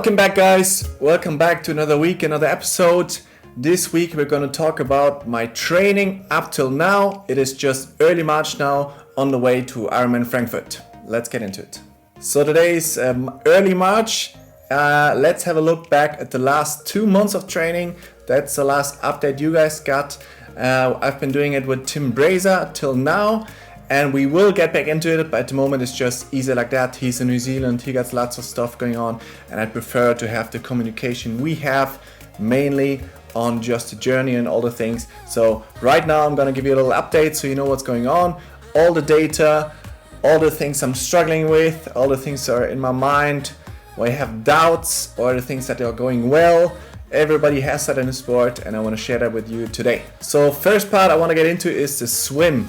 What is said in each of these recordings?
Welcome back, guys. Welcome back to another week, another episode. This week we're going to talk about my training up till now. It is just early March now, on the way to Ironman Frankfurt. Let's get into it. So today is early March. Let's have a look back at the last 2 months of training. That's the last update you guys got. I've been doing it with Tim Brazer till now, and we will get back into it, but at the moment it's just easy like that. He's in New Zealand, he got lots of stuff going on, and I prefer to have the communication we have mainly on just the journey and all the things. So right now I'm gonna give you a little update so you know what's going on, all the data, all the things I'm struggling with, all the things that are in my mind, where I have doubts, or the things that are going well. Everybody has that in the sport, and I want to share that with you today. So first part I want to get into is the swim.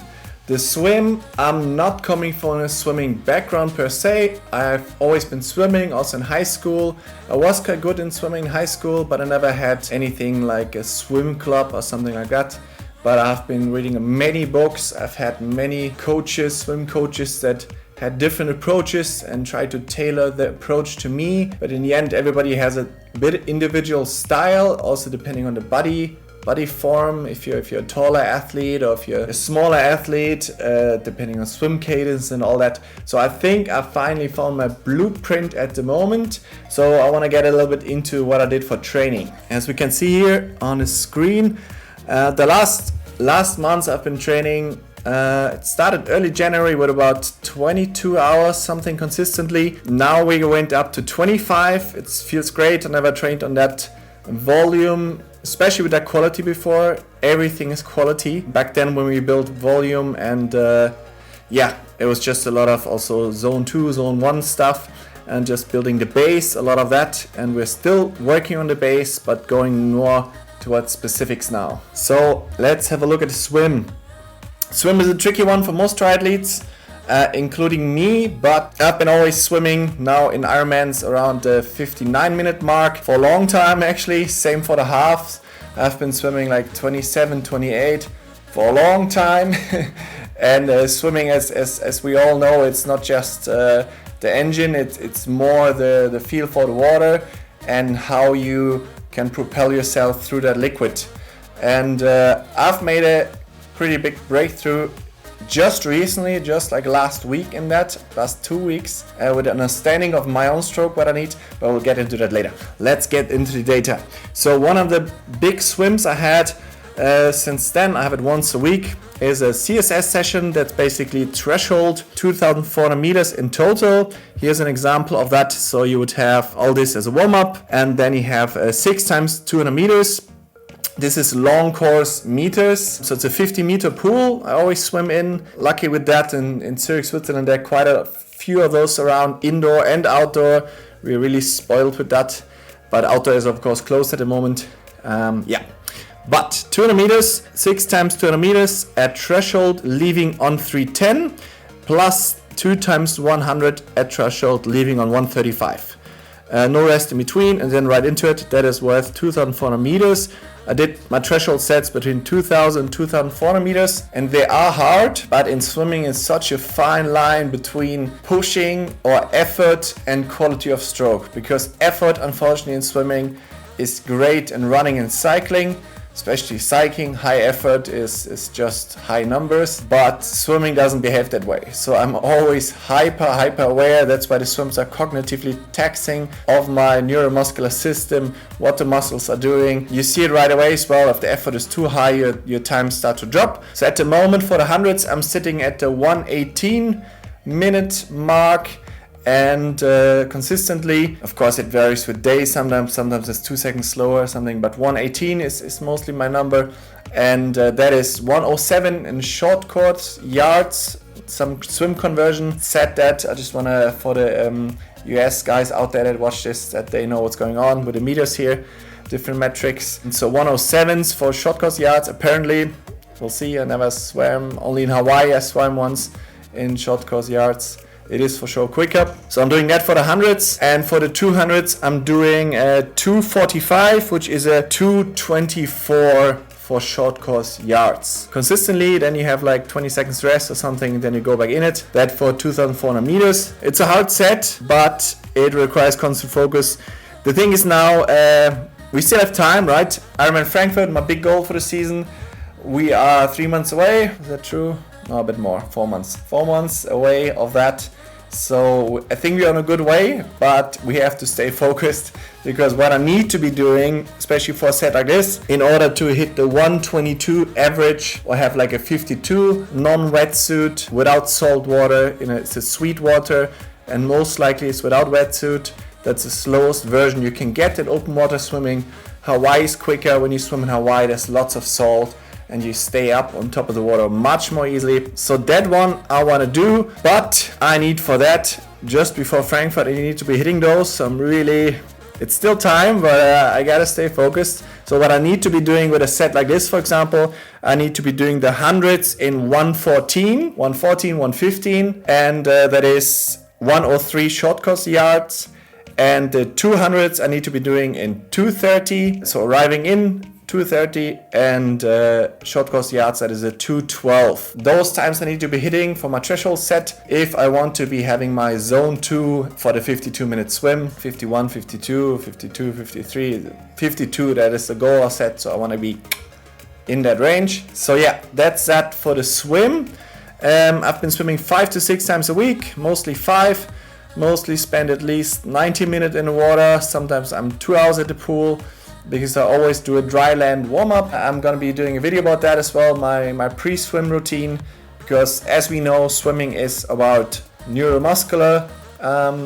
The swim, I'm not coming from a swimming background per se. I've always been swimming, also in high school. I was quite good in swimming in high school, but I never had anything like a swim club or something like that. But I've been reading many books. I've had many coaches, swim coaches that had different approaches and tried to tailor the approach to me. But in the end, everybody has a bit individual style, also depending on the body form, if you're a taller athlete or if you're a smaller athlete, depending on swim cadence and all that. So I think I finally found my blueprint at the moment. So I want to get a little bit into what I did for training. As we can see here on the screen, the last months I've been training. It started early January with about 22 hours, something consistently. Now we went up to 25. It feels great. I never trained on that volume, especially with that quality before. Everything is quality. Back then when we built volume, and it was just a lot of also zone 2, zone 1 stuff, and just building the base, a lot of that. And we're still working on the base, but going more towards specifics now. So let's have a look at the swim. Swim is a tricky one for most triathletes, including me, but I've been always swimming now in Ironmans around the 59-minute mark for a long time actually. Same for the halves. I've been swimming like 27, 28 for a long time. And swimming, as we all know, it's not just the engine, it's more the feel for the water and how you can propel yourself through that liquid. And I've made a pretty big breakthrough just recently, just like last week in that, last 2 weeks, with an understanding of my own stroke, what I need, but we'll get into that later. Let's get into the data. So one of the big swims I had since then, I have it once a week, is a CSS session that's basically threshold 2,400 meters in total. Here's an example of that. So you would have all this as a warm-up, and then you have 6 times 200 meters. This is long course meters, so it's a 50-meter pool I always swim in. Lucky with that in Zurich, Switzerland, there are quite a few of those around, indoor and outdoor. We're really spoiled with that, but outdoor is of course closed at the moment. But 200 meters, 6 times 200 meters at threshold, leaving on 310, plus 2 times 100 at threshold, leaving on 135. No rest in between, and then right into it. That is worth 2,400 meters. I did my threshold sets between 2,000 and 2,400 meters, and they are hard, but in swimming it's such a fine line between pushing or effort and quality of stroke, because effort, unfortunately, in swimming is great in running and cycling. Especially cycling, high effort is just high numbers, but swimming doesn't behave that way. So I'm always hyper aware. That's why the swims are cognitively taxing of my neuromuscular system, what the muscles are doing. You see it right away as well. If the effort is too high, your times start to drop. So at the moment for the hundreds, I'm sitting at the 118-minute mark. And consistently, of course it varies with days, sometimes it's 2 seconds slower or something, but 118 is mostly my number, and that is 107 in short course yards. Some swim conversion said that. I just want to, for the US guys out there that watch this, that they know what's going on with the meters here, different metrics. And so 107s for short course yards, apparently. We'll see. I never swam, only in Hawaii I swam once in short course yards. It is for sure quicker. So I'm doing that for the hundreds, and for the 200s I'm doing 245, which is a 224 for short course yards. Consistently, then you have like 20 seconds rest or something, then you go back in it. That for 2,400 meters. It's a hard set, but it requires constant focus. the thing is now, we still have time, right? Ironman Frankfurt, my big goal for the season. We are 3 months away. Is that true? No, a bit more. 4 months. 4 months away of that. So I think we're on a good way, but we have to stay focused, because what I need to be doing, especially for a set like this, in order to hit the 122 average or have like a 52 non-wetsuit without salt water, it's a sweet water, and most likely it's without wetsuit. That's the slowest version you can get in open water swimming. Hawaii is quicker. When you swim in Hawaii, there's lots of salt and you stay up on top of the water much more easily. So that one I want to do, but I need for that, just before Frankfurt, I need to be hitting those. So it's still time, but I gotta stay focused. So what I need to be doing with a set like this, for example, I need to be doing the hundreds in 114, 115, and that is 103 short course yards. And the 200s I need to be doing in 230, so arriving in 230, and short course yards, that is a 212. Those times I need to be hitting for my threshold set if I want to be having my zone 2 for the 52-minute swim. 51, 52, 52, 53, 52, that is the goal I set, so I want to be in that range. So yeah, that's that for the swim. I've been swimming 5 to 6 times a week, mostly 5. Mostly spend at least 90 minutes in the water. Sometimes I'm 2 hours at the pool, because I always do a dry land warm-up. I'm gonna be doing a video about that as well, my pre-swim routine, because as we know, swimming is about neuromuscular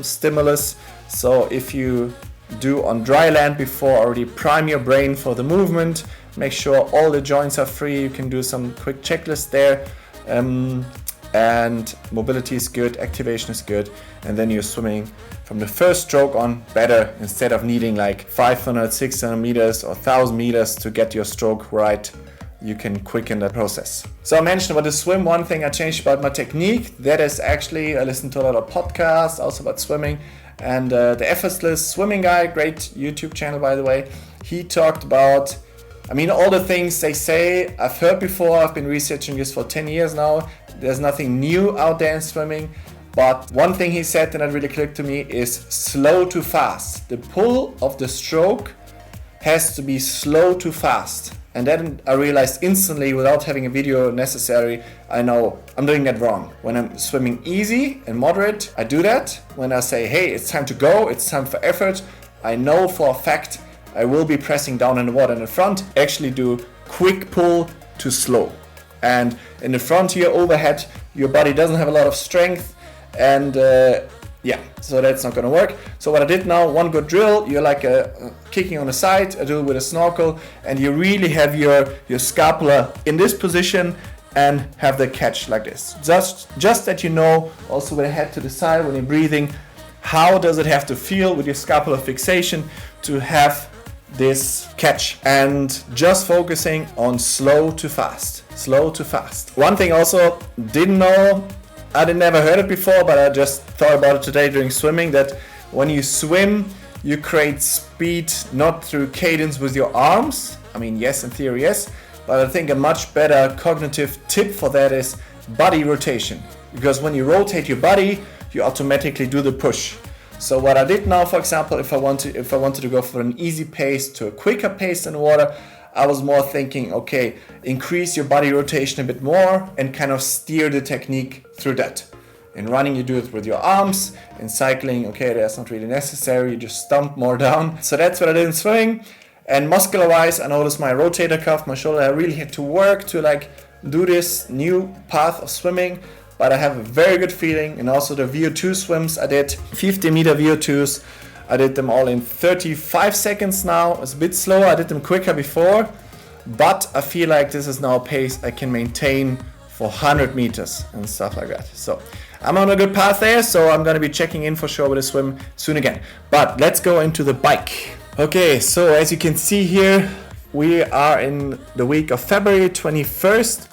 stimulus. So if you do on dry land before, already prime your brain for the movement, make sure all the joints are free. You can do some quick checklists there. And mobility is good, activation is good, and then you're swimming from the first stroke on better, instead of needing like 500, 600 meters or 1000 meters to get your stroke right. You can quicken the process. So I mentioned about the swim, one thing I changed about my technique, that is actually, I listen to a lot of podcasts also about swimming, and the Effortless Swimming Guy, great YouTube channel by the way, he talked about, all the things they say I've heard before. I've been researching this for 10 years now. There's nothing new out there in swimming, but one thing he said that really clicked to me is slow to fast. The pull of the stroke has to be slow to fast. And then I realized instantly, without having a video necessary, I know I'm doing that wrong. When I'm swimming easy and moderate, I do that. When I say, hey, it's time to go, it's time for effort, I know for a fact I will be pressing down in the water. In the front, actually do quick pull to slow. And in the front here, overhead, your body doesn't have a lot of strength, and so that's not gonna work. So what I did now, one good drill, you're like kicking on the side, I do it with a snorkel, and you really have your scapula in this position and have the catch like this. Just that you know, also with the head to the side when you're breathing, how does it have to feel with your scapular fixation to have this catch, and just focusing on slow to fast. One thing also didn't know, I never heard it before, but I just thought about it today during swimming, that when you swim, you create speed not through cadence with your arms. Yes, in theory, yes, but I think a much better cognitive tip for that is body rotation, because when you rotate your body, you automatically do the push. So what I did now, for example, if I wanted to go for an easy pace to a quicker pace in the water, I was more thinking, okay, increase your body rotation a bit more and kind of steer the technique through that. In running, you do it with your arms. In cycling, okay, that's not really necessary. You just stomp more down. So that's what I did in swimming. And muscular wise, I noticed my rotator cuff, my shoulder, I really had to work to do this new path of swimming. But I have a very good feeling, and also the VO2 swims I did, 50-meter VO2s, I did them all in 35 seconds now. It's a bit slower, I did them quicker before, but I feel like this is now a pace I can maintain for 100 meters and stuff like that. So I'm on a good path there, so I'm gonna be checking in for sure with the swim soon again. But let's go into the bike. Okay, so as you can see here, we are in the week of February 21st.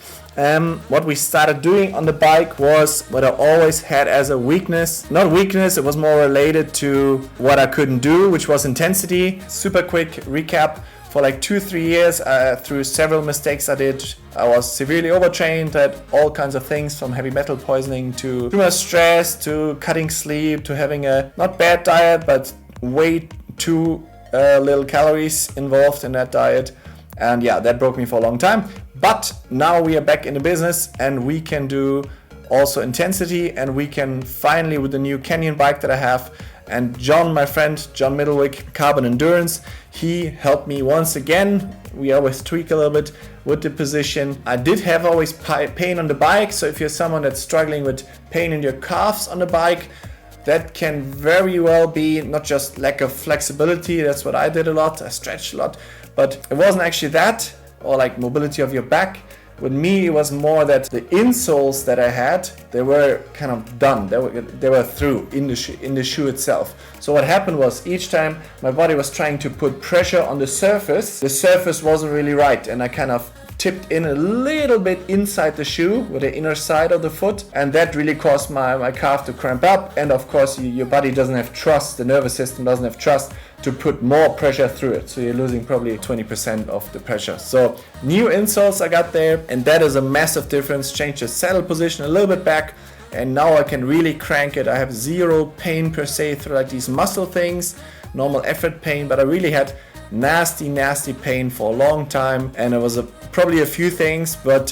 What we started doing on the bike was what I always had as a weakness. Not weakness, it was more related to what I couldn't do, which was intensity. Super quick recap. For 2-3 years, through several mistakes I did, I was severely overtrained, had all kinds of things from heavy metal poisoning to too much stress, to cutting sleep, to having a not bad diet, but way too little calories involved in that diet. And yeah, that broke me for a long time. But now we are back in the business and we can do also intensity, and we can finally, with the new Canyon bike that I have, and John, my friend, John Middlewick, Carbon Endurance, he helped me once again. We always tweak a little bit with the position. I did have always pain on the bike, so if you're someone that's struggling with pain in your calves on the bike, that can very well be not just lack of flexibility. That's what I did a lot. I stretched a lot, but it wasn't actually that, or like mobility of your back. With me, it was more that the insoles that I had, they were kind of done. They were through in the shoe itself. So what happened was, each time my body was trying to put pressure on the surface wasn't really right, and I kind of tipped in a little bit inside the shoe with the inner side of the foot, and that really caused my calf to cramp up. And of course your body doesn't have trust, the nervous system doesn't have trust to put more pressure through it, so you're losing probably 20% of the pressure. So new insoles I got there, and that is a massive difference. Changed the saddle position a little bit back, and now I can really crank it. I have zero pain per se through like these muscle things, normal effort pain, but I really had nasty pain for a long time, and it was probably a few things, but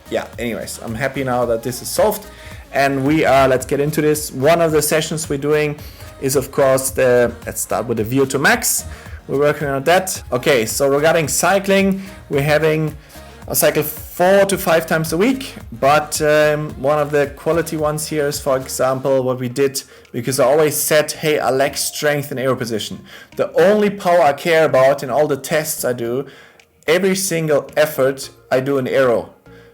yeah, anyways, I'm happy now that this is solved. And let's get into this. One of the sessions we're doing is of course let's start with the VO2 max. We're working on that. Okay, so regarding cycling, we're having a cycle 4 to 5 times a week, but one of the quality ones here is, for example, what we did, because I always said, hey, I lack strength in aero position. The only power I care about in all the tests I do, every single effort I do in aero,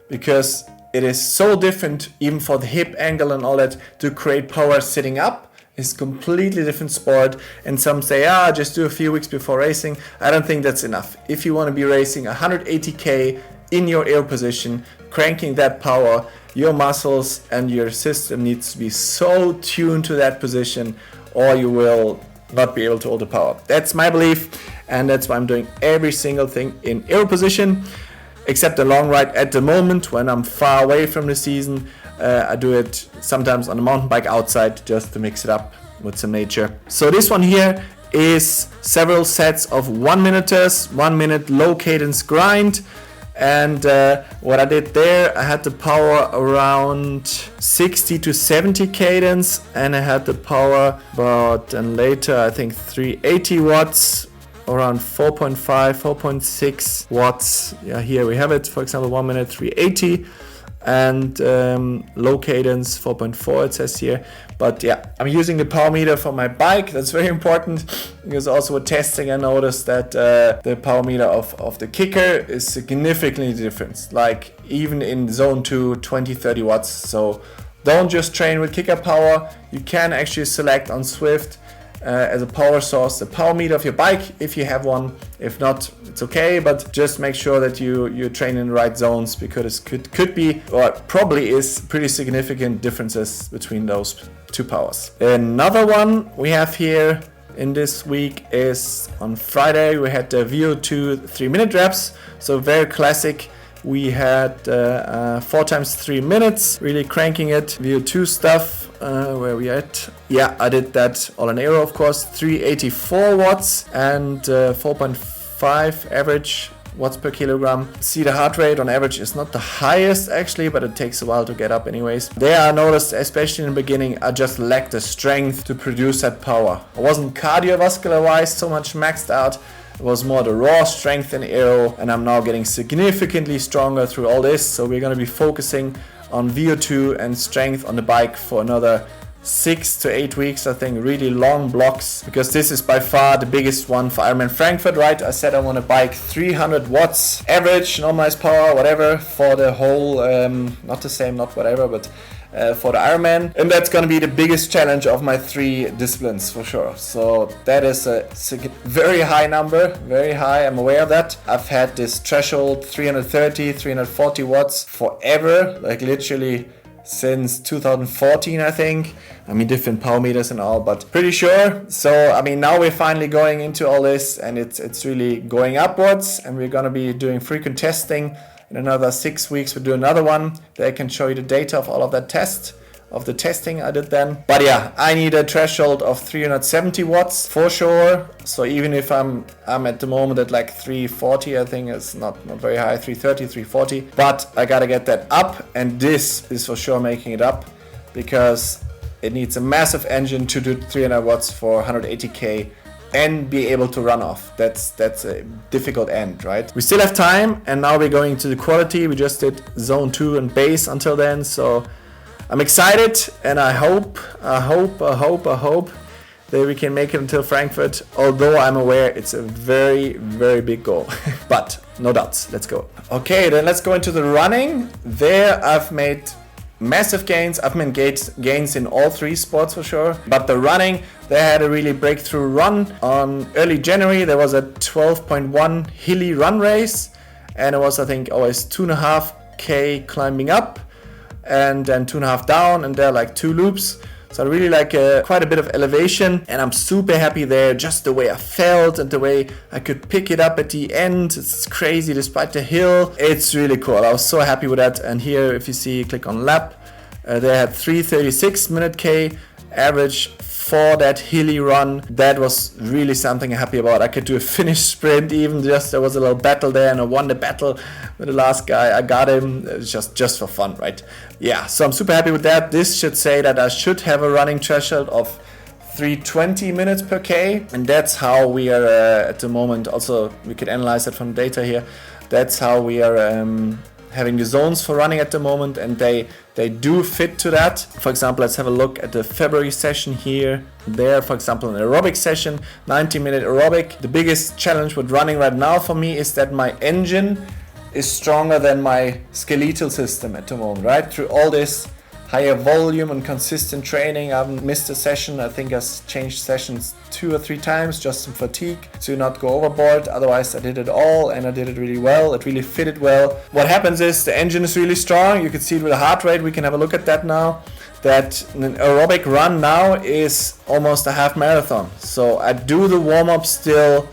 because it is so different, even for the hip angle and all that, to create power sitting up. It's completely different sport, and some say, just do a few weeks before racing. I don't think that's enough. If you want to be racing 180k in your aero position, cranking that power, your muscles and your system needs to be so tuned to that position, or you will not be able to hold the power. That's my belief, and that's why I'm doing every single thing in aero position, except the long ride at the moment when I'm far away from the season. I do it sometimes on a mountain bike outside just to mix it up with some nature. So this one here is several sets of 1 minuters, 1 minute low cadence grind. And what I did there, I had the power around 60 to 70 cadence, and I had the power about, and later I think 380 watts, around 4.5, 4.6 watts. Yeah, here we have it. For example, 1 minute 380, and low cadence 4.4 it says here. But yeah, I'm using the power meter for my bike. That's very important, because also with testing I noticed that the power meter of the kicker is significantly different, like even in zone 2, 20-30 watts. So don't just train with kicker power. You can actually select on Swift as a power source the power meter of your bike if you have one. If not, it's okay, but just make sure that you train in the right zones, because it could be, or probably is, pretty significant differences between those two powers. Another one we have here in this week is on Friday we had the VO2 3-minute reps, so very classic. We had 4 times 3 minutes, really cranking it, VO2 stuff. Where we at? Yeah, I did that all in aero, of course. 384 watts and 4.5 average watts per kilogram. See, the heart rate on average is not the highest actually, but it takes a while to get up anyways. There I noticed, especially in the beginning, I just lacked the strength to produce that power. I wasn't cardiovascular wise so much maxed out. It was more the raw strength in aero, and I'm now getting significantly stronger through all this. So we're going to be focusing on VO2 and strength on the bike for another 6 to 8 weeks, I think, really long blocks, because this is by far the biggest one for Ironman Frankfurt, right? I said I want to bike 300 watts average, normalized power, whatever, for the whole, not the same, not whatever, but for the Ironman. And that's going to be the biggest challenge of my 3 disciplines for sure. So that is a very high number, very high. I'm aware of that. I've had this threshold 330, 340 watts forever, like literally since 2014, I think. I mean, different power meters and all, but pretty sure. So, I mean, now we're finally going into all this, and it's really going upwards, and we're going to be doing frequent testing. In another 6 weeks, we'll do another one that I can show you the data of all of that test of the testing I did then. But yeah, I need a threshold of 370 watts for sure. So even if I'm at the moment at like 340, I think it's not very high, 330, 340. But I gotta get that up, and this is for sure making it up, because it needs a massive engine to do 300 watts for 180k and be able to run off. That's a difficult end, right? We still have time, and now we're going to the quality. We just did zone 2 and base until then, so I'm excited, and I hope that we can make it until Frankfurt, although I'm aware it's a very, very big goal. But no doubts, let's go. Okay, then let's go into the running. There I've made massive gains. I've made gains in all 3 sports for sure. But the running, they had a really breakthrough run. On early January, there was a 12.1 hilly run race. And it was, I think, always 2.5k climbing up and then 2.5 down. And there are like 2 loops. So I really like quite a bit of elevation, and I'm super happy there, just the way I felt and the way I could pick it up at the end. It's crazy despite the hill. It's really cool. I was so happy with that. And here, if you see, click on lap, they had 3:36 minute K average for that hilly run. That was really something I'm happy about. I could do a finish sprint, even just there was a little battle there, and I won the battle with the last guy. I got him. It was just for fun, right? Yeah, so I'm super happy with that. This should say that I should have a running threshold of 320 minutes per K, and that's how we are at the moment. Also, we could analyze that from data here. That's how we are having the zones for running at the moment, and they do fit to that. For example, let's have a look at the February session here. There, for example, an aerobic session, 90-minute aerobic. The biggest challenge with running right now for me is that my engine is stronger than my skeletal system at the moment, right? Through all this higher volume and consistent training, I haven't missed a session. I think I've changed sessions 2 or 3 times, just some fatigue to not go overboard. Otherwise, I did it all, and I did it really well. It really fitted well. What happens is the engine is really strong. You can see it with the heart rate. We can have a look at that now. That an aerobic run now is almost a half marathon. So I do the warm-up still.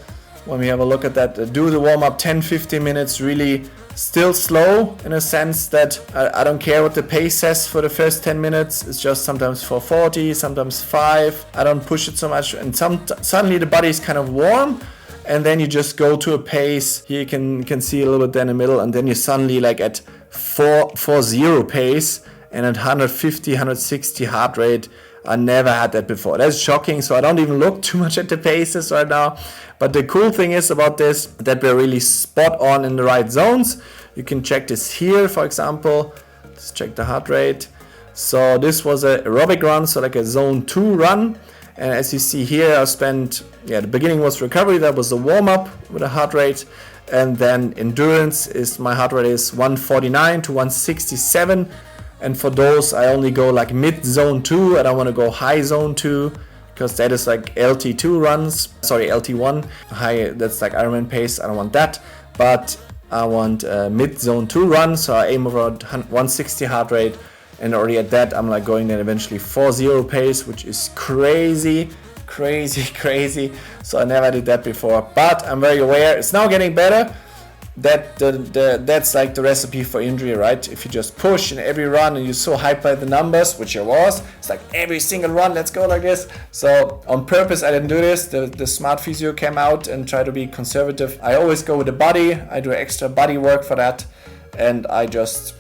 When we have a look at that, do the warm-up 10-15 minutes, really still slow in a sense that I don't care what the pace says for the first 10 minutes. It's just sometimes 4:40, sometimes 5. I don't push it so much, and suddenly the body is kind of warm, and then you just go to a pace. Here you can see a little bit there in the middle, and then you're suddenly like at 4:40 pace and at 150, 160 heart rate. I never had that before. That's shocking, so I don't even look too much at the paces right now. But the cool thing is about this, that we're really spot on in the right zones. You can check this here, for example. Let's check the heart rate. So this was an aerobic run, so like a zone 2 run. And as you see here, I spent, the beginning was recovery, that was the warm-up with a heart rate. And then endurance is, my heart rate is 149 to 167. And for those, I only go like mid zone 2. I don't want to go high zone 2, because that is like LT2 runs. Sorry, LT1. High, that's like Ironman pace. I don't want that. But I want mid zone 2 run. So I aim around 160 heart rate. And already at that, I'm like going then eventually 4:0 pace, which is crazy. So I never did that before. But I'm very aware. It's now getting better. That's like the recipe for injury, right? If you just push in every run and you're so hyped by the numbers, which I was, it's like every single run, let's go like this. So on purpose, I didn't do this. The smart physio came out and tried to be conservative. I always go with the body. I do extra body work for that, and I just,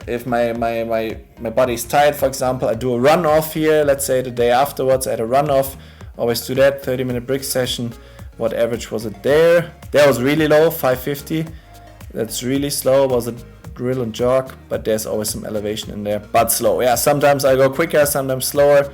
if my body is tired, for example, I do a run off here. Let's say the day afterwards, I had a run off. Always do that, 30-minute brick session. What average was it there? That was really low, 550. That's really slow. Was a drill and jog, but there's always some elevation in there, but slow. Yeah, sometimes I go quicker, sometimes slower.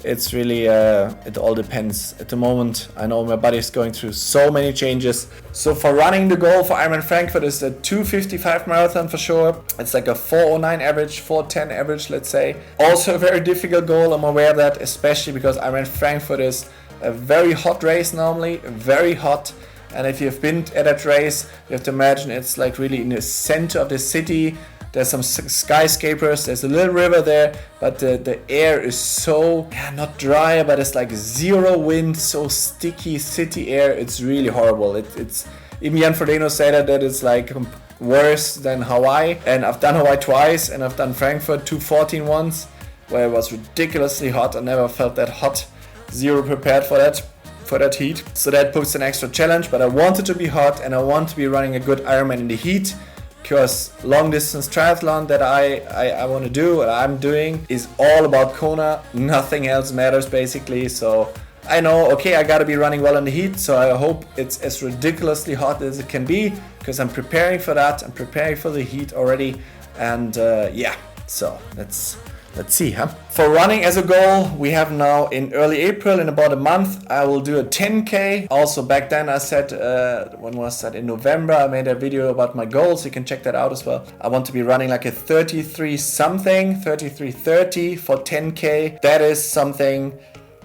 It's really, it all depends. At the moment, I know my body is going through so many changes. So for running, the goal for Ironman Frankfurt is a 2:55 marathon for sure. It's like a 4:09 average, 4:10 average, let's say. Also a very difficult goal, I'm aware of that, especially because Ironman Frankfurt is a very hot race normally, very hot. And if you've been at that race, you have to imagine it's like really in the center of the city. There's some skyscrapers, there's a little river there, but the air is so, not dry, but it's like zero wind, so sticky city air. It's really horrible. It's even Jan Frodeno said that it's like worse than Hawaii. And I've done Hawaii twice, and I've done Frankfurt 2014 once. where it was ridiculously hot. I never felt that hot. Zero prepared for that heat. So that puts an extra challenge, but I wanted to be hot and I want to be running a good Ironman in the heat, because long distance triathlon that I want to do, what I'm doing, is all about Kona. Nothing else matters basically. So I know, okay, I gotta be running well in the heat, so I hope it's as ridiculously hot as it can be, because I'm preparing for that. I'm preparing for the heat already, and yeah, so let's see, huh? For running as a goal, we have now in early April, in about a month, I will do a 10K. Also back then I said, when was that? In November, I made a video about my goals. You can check that out as well. I want to be running like a 33 something, 33:30 for 10K. That is something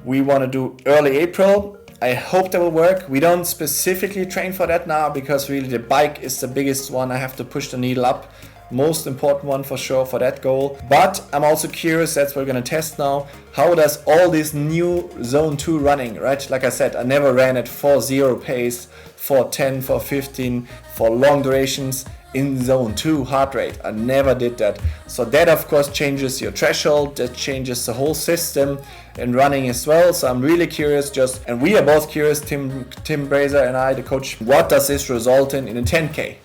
we want to do early April. I hope that will work. We don't specifically train for that now, because really the bike is the biggest one. I have to push the needle up. Most important one for sure for that goal. But I'm also curious, that's what we're going to test now. How does all this new zone 2 running, right? Like I said, I never ran at 4:0 pace, 4:10, 4:15 for long durations in zone 2 heart rate. I never did that. So that of course changes your threshold, that changes the whole system in running as well. So I'm really curious, and we are both curious, Tim Brazer and I, the coach, what does this result in a 10K?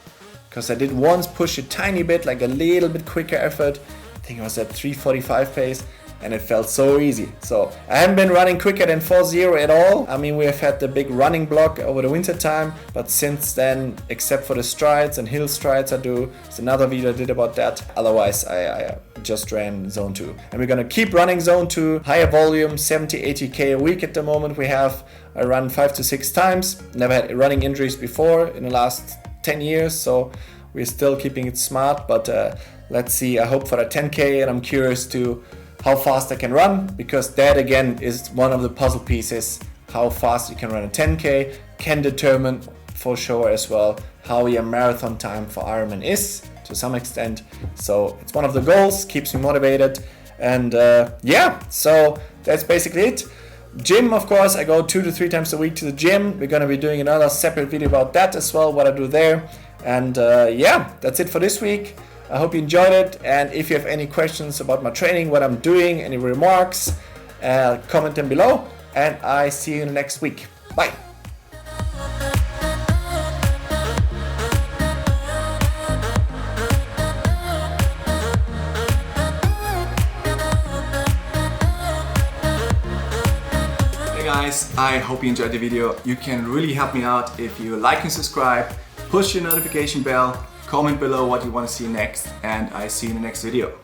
Because I did once push a tiny bit, like a little bit quicker effort. I think it was at 3:45 pace, and it felt so easy. So I haven't been running quicker than 4:0 at all. I mean, we have had the big running block over the winter time, but since then, except for the strides and hill strides I do, it's another video I did about that. Otherwise, I just ran zone 2. And we're gonna keep running zone 2, higher volume, 70-80K a week at the moment we have. I run 5 to 6 times. Never had running injuries before in the last 10 years, so we're still keeping it smart, but let's see. I hope for a 10K, and I'm curious to how fast I can run, because that again is one of the puzzle pieces. How fast you can run a 10K can determine for sure as well how your marathon time for Ironman is to some extent. So it's one of the goals, keeps me motivated, and yeah, so that's basically it. Gym, of course, I go 2 to 3 times a week to the gym. We're gonna be doing another separate video about that as well, what I do there. And yeah, that's it for this week. I hope you enjoyed it. And if you have any questions about my training, what I'm doing, any remarks, comment them below. And I see you next week. Bye. Guys, I hope you enjoyed the video. You can really help me out if you like and subscribe, push your notification bell, comment below what you want to see next, and I see you in the next video.